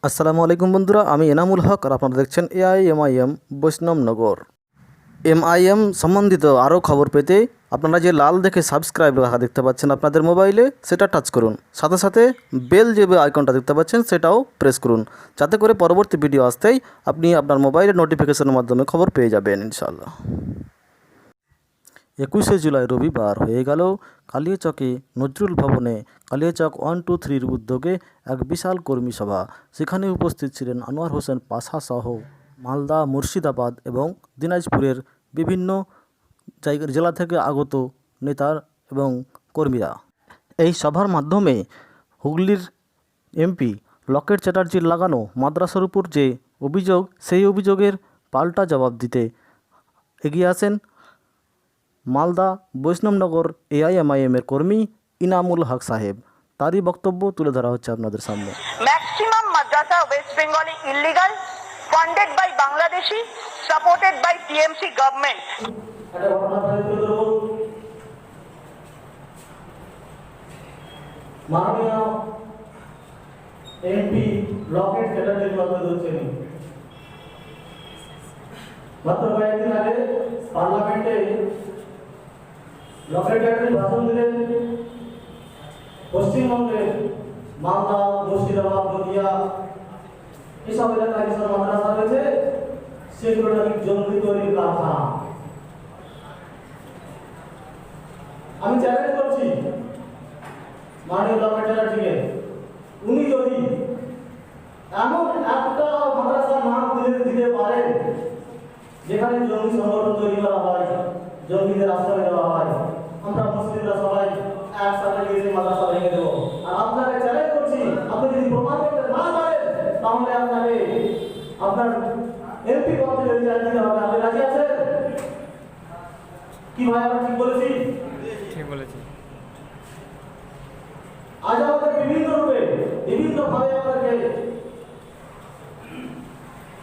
আসসালামু আলাইকুম বন্ধুরা, আমি এনামুল হক আর আপনারা দেখছেন এআইএমআইএম বৈষ্ণবনগর। এমআইএম সম্বন্ধিত আরও খবর পেতে আপনারা যে লাল দেখে সাবস্ক্রাইব লেখা দেখতে পাচ্ছেন আপনাদের মোবাইলে, সেটা টাচ করুন। সাথে সাথে বেল যে আইকনটা দেখতে পাচ্ছেন সেটাও প্রেস করুন, যাতে করে পরবর্তী ভিডিও আসতেই আপনি আপনার মোবাইলের নোটিফিকেশনের মাধ্যমে খবর পেয়ে যাবেন ইনশাআল্লাহ। 21শে জুলাই রবিবার হয়ে গেল কালিয়াচকে নজরুল ভবনে কালিয়াচক 1-2-3-র উদ্যোগে এক বিশাল কর্মী সভা। সেখানে উপস্থিত ছিলেন আনোয়ার হোসেন পাশা সহ মালদা, মুর্শিদাবাদ এবং দিনাজপুরের বিভিন্ন জেলা থেকে আগত নেতা এবং কর্মীরা। এই সভার মাধ্যমে হুগলির এমপি লকেট চ্যাটার্জির লাগানো মাদ্রাসার উপর যে অভিযোগ, সেই অভিযোগের পাল্টা জবাব দিতে এগিয়ে আসেন মালদা বৈষ্ণবনগর এআইএমআইএমের কর্মী ইনামুল হক সাহেব। তারই বক্তব্য তুলে ধরা হচ্ছে আপনাদের সামনে। ম্যাক্সিমাম মাদ্রাসা ওয়েস্ট বেঙ্গলে illegal, funded by Bangladeshi, supported by TMC government. মাননীয় এমপি লকেট চ্যাটার্জির কথা বলছেন। মাত্র কয়েকদিন আগে পার্লামেন্টে লকেট চ্যাটার্জি ভাষণ দিলেন। পশ্চিমবঙ্গের মালদা, মুর্শিদাবাদ, নদিয়া এসব এলাকায় যেসব মাদ্রাসা রয়েছে সেগুলো নাকি জঙ্গি তৈরির কারখানা। আমি চ্যালেঞ্জ করছি মাননীয় লকেট চ্যাটার্জিকে, উনি যদি এমন একটা মাদ্রাসার নাম দিতে পারেন যেখানে জঙ্গি সংগঠন তৈরি করা হয়, জঙ্গিদের আশ্রয় দেওয়া হয়, আমরা মুসলিমরা সবাই একসাথে গিয়ে সেই মাদ্রাসা ভেঙে দেবো। আর আপনাকে চ্যালেঞ্জ করছি, আপনি যদি প্রমাণ করতে না পারেন তাহলে আপনাকে আপনার এমপি পদ থেকে রিজাইন দিতে হবে। আপনি রাজি আছেন কি ভাই? আমরা ঠিক বলেছি? ঠিক বলেছি। আজ আমাদের বিভিন্ন রূপে বিভিন্ন ভাবে আমাদেরকে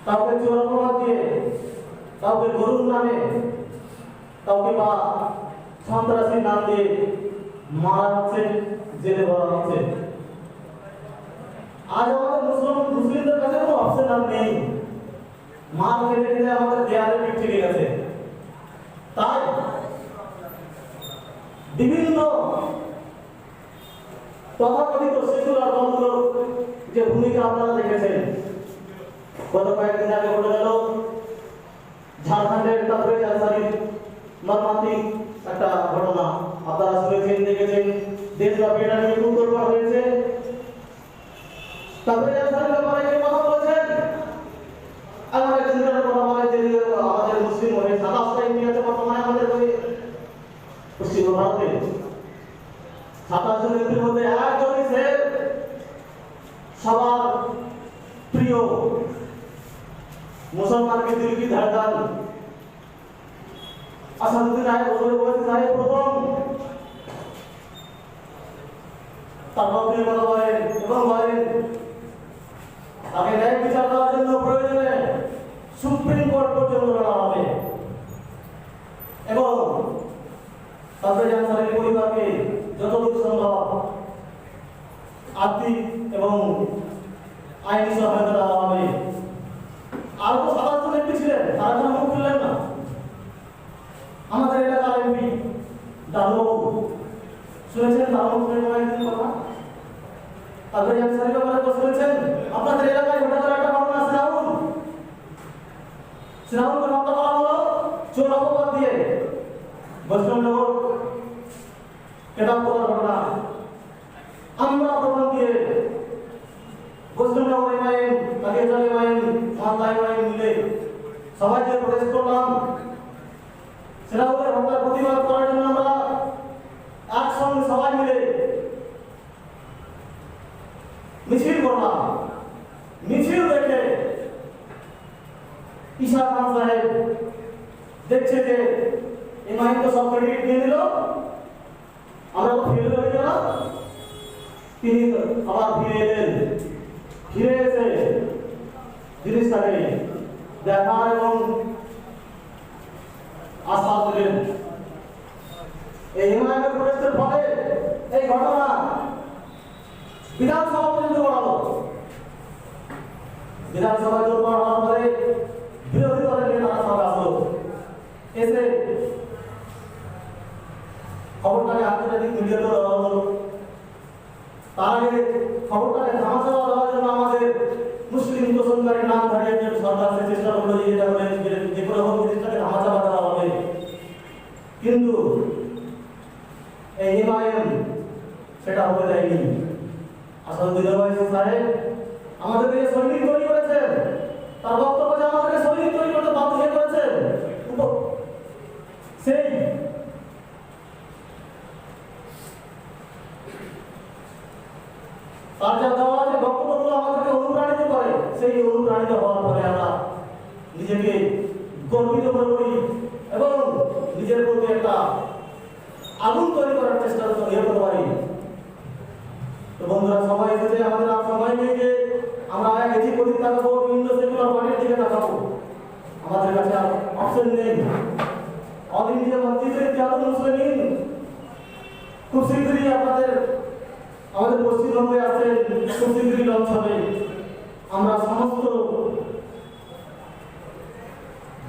কাউকে চোর অপবাদ দিয়ে, কাউকে গরুর নামে, কাউকে বা সন্ত্রাসীর নাম দিয়ে মারা হচ্ছে, জেলে ভরা হচ্ছে। আজ আমাদের মুসলিমদের কাছে কোনো অপশন আর নেই। মার খেতে খেতে আমাদের দেয়ালে পিঠ থেকে গেছে। তাই বিভিন্ন তথাকথিত সেকুলার দলগুলোর যে ভূমিকা আপনারা দেখেছেন, গত কয়েকদিন আগে ঘটে গেল ঝাড়খণ্ডের তাবরেজ আনসারির মর্মান্তিক একটা ঘটনা। আপনারা শুনেছেন, দেখেছেন, দেশব্যাপী এটা নিয়ে খুব তোলপাড় হয়েছে। তাবরেজ আনসারির ব্যাপারে কে কথা বলেছেন? আমার একজন কথা বলে যে আমাদের মুসলিম হয়ে 27টা এমপি আছে বর্তমানে আমাদের পশ্চিম ভারতে। 27 জন এমপির মধ্যে একজনই সে সবার প্রিয় মুসলমানকে দিল কি ধারদান আসাদুদ্দিন ওয়াইসি সাহেব প্রথম তার মন্ত্রীর কথা বলেন এবং বলেন তাকে ন্যায় বিচার দেওয়ার জন্য প্রয়োজনে সুপ্রিম কোর্ট পর্যন্ত লড়া হবে এবং তাদের আনসারের পরিবারকে যতদূর সম্ভব আর্থিক এবং আইনি সহায়তা দেওয়া হবে। আরো 27 জন এমপি ছিলেন, তারা কোনো মুখ খুললেন না। আমাদের এলাকার এমপি দাদুবাবু শুনেছেন, দাদুবাবুর কয়েকদিন কথা তাদের আনসারের ব্যাপারে তো শুনেছেন। আপনাদের এলাকায় ঘটে গেল একটা ঘটনা, শ্রাবণকে হত্যা করা হলো চোর অপবাদ দিয়ে। বৈষ্ণবনগর কেতাব করার ঘটনা আমরা প্রমাণ দিয়ে Baishnabnagar MIM, Kaliachak MIM, Malda MIM মিলে সবাই যে প্রটেস্ট করলাম, শ্রাবণের হত্যার প্রতিবাদ করার জন্য আমরা একসঙ্গে সবাই মিলে মিছিল করলাম। মিছিল দেখে ঈশা খান সাহেব দেখছে যে এমআইএম তো সব ক্রেডিট দিয়ে দিল, আমরা তো ফেল হয়ে গেলাম। তিনি আবার ফিরে এলেন, ফিরে এসে জিনিসটাকে দেখার এবং আশ্বাস দিলেন। এই এমআইএমের প্রটেস্টের ফলে এই ঘটনা বিধানসভা পর্যন্ত বাড়ালো। বিধানসভায় তোলপাড় হওয়ার পরে বিরোধী দলের নেতারা সব আসলো, এসে খবরটাকে আন্তর্জাতিক মিডিয়াতে দেওয়া হলো। তার আগে খবরটাকে ধামাচাপা দেওয়ার জন্য আমাদের মুসলিম উপসংহারের নাম ধরিয়ে যে সরকার সে চেষ্টা করলো যে এটা করে যে কোনো হোক জিনিসটাকে ধামাচাপা দেওয়া হবে। কিন্তু এই এমআইএম সেটা হতে দেয়নি। আসলে দিলবাই সাহেব আমাদেরকে যে সৈনিক তৈরি করেছেন, তার বক্তব্য যে আমাদেরকে সৈনিক তৈরি করতে বাধ্য হয়ে করেছেন, সেই তার যা দেওয়া যে বক্তব্যগুলো আমাদেরকে অনুপ্রাণিত করে, সেই অনুপ্রাণিত হওয়ার পরে আমরা নিজেকে গর্বিত মনে করি এবং নিজের প্রতি একটা আগুন তৈরি করার চেষ্টা করতে পারি। তো বন্ধুরা, সবাই এসেছে, আমাদের আর সময় নেই যে আমরা এদিক ওদিক তাকাবো, বিভিন্ন সেকুলার পার্টির দিকে তাকাবো। আমাদের কাছে আর অপশন নেই। অল ইন্ডিয়া মসজিদের জাতীয় মুসলিম খুব শীঘ্রই আমাদের পশ্চিমবঙ্গে আছেন, খুব শীঘ্রই লঞ্চ হবে। আমরা সমস্ত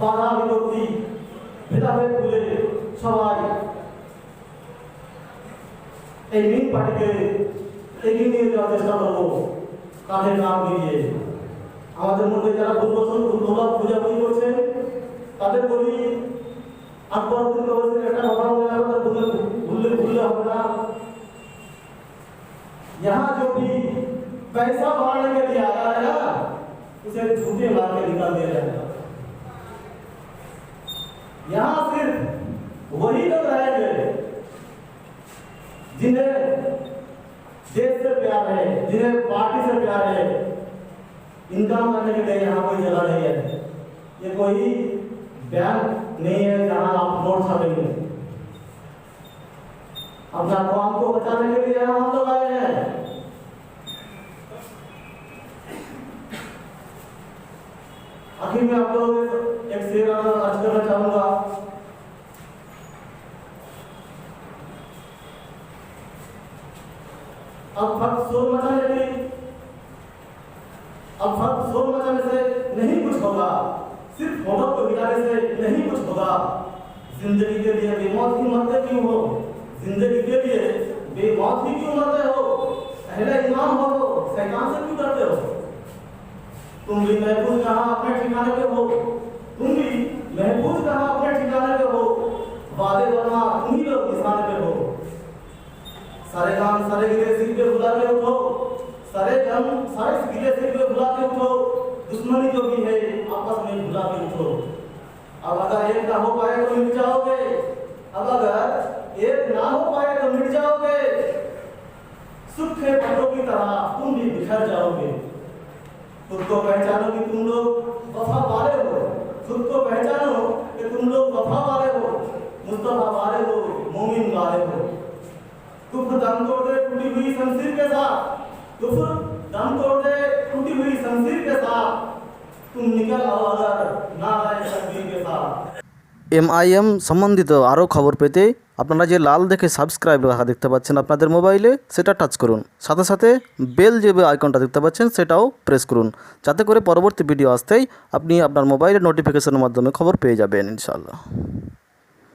বাধা বিপত্তি ভেদাভেদ ভুলে সবাই এই মেইন পার্টিকে এগিয়ে নিয়ে যাওয়ার চেষ্টা করবো, কাঁধে কাঁধ মিলিয়ে। আমাদের মধ্যে যারা ভুলভাল বুঝাবুঝি করছে তাদের বলি, আকবরউদ্দিন ওয়াইসির একটা কথা ভুললে হবে না। यहाँ जो भी पैसा बढ़ाने के लिए आया है ना, उसे झूठे मार के निकाल दिया जाएगा। यहाँ सिर्फ वही लोग रहेंगे जिन्हें देश से प्यार है, जिन्हें पार्टी से प्यार है। इनकम करने के लिए यहाँ कोई जगह नहीं है। ये कोई बैंक नहीं है जहाँ आप नोट छापेंगे। अपना कौम को बचाने के लिए हम लोग आए हैं। आखिर में आप लोगों से एक शेर अर्ज करना चाहूंगा। अब फर्क शोर मचाने से नहीं कुछ होगा, सिर्फ फोटो को गिराने से नहीं कुछ होगा। जिंदगी के लिए बेमौत ही मरते क्यों हो, जिंदगी के लिए बेमौत ही क्यों मरते हो। पहले ईमान हो तो शैतान से क्यों डरते हो। तुम भी महफूज कहाँ अपने ठिकाने पे हो, तुम भी महफूज कहाँ अपने ठिकाने पे हो। वादे वरना तुम ही लोग निशाने पे हो। सारे काम सारे गिले सिर पे बुला के उठो, सारे गिले सिर पे बुला के उठो। दुश्मनी जो भी है आपस में बुला के उठो। अब अगर एक ना हो पाए तो मिट जाओगे, अब अगर एक ना हो पाए तो मिट जाओगे। सूखे पत्तों की तरह तुम भी बिखर जाओगे। खुद को पहचानो कि तुम लोग वफा वाले हो, खुद को पहचानो कि तुम लोग वफा वाले हो, मुस्तफा वाले हो, मोमिन वाले हो। कुफ्र दम तोड़ दे टूटी हुई शमशीर के साथ, कुफ्र दम तोड़ दे टूटी हुई शमशीर के साथ। तुम निकल आओ अगर ना आए तकदीर के साथ। এমআইএম সম্বন্ধিত আরও খবর পেতে আপনারা যে লাল দেখে সাবস্ক্রাইব লেখা দেখতে পাচ্ছেন আপনাদের মোবাইলে, সেটা টাচ করুন। সাথে সাথে বেল যে আইকনটা দেখতে পাচ্ছেন সেটাও প্রেস করুন, যাতে করে পরবর্তী ভিডিও আসতেই আপনি আপনার মোবাইলের নোটিফিকেশনের মাধ্যমে খবর পেয়ে যাবেন ইনশাআল্লাহ।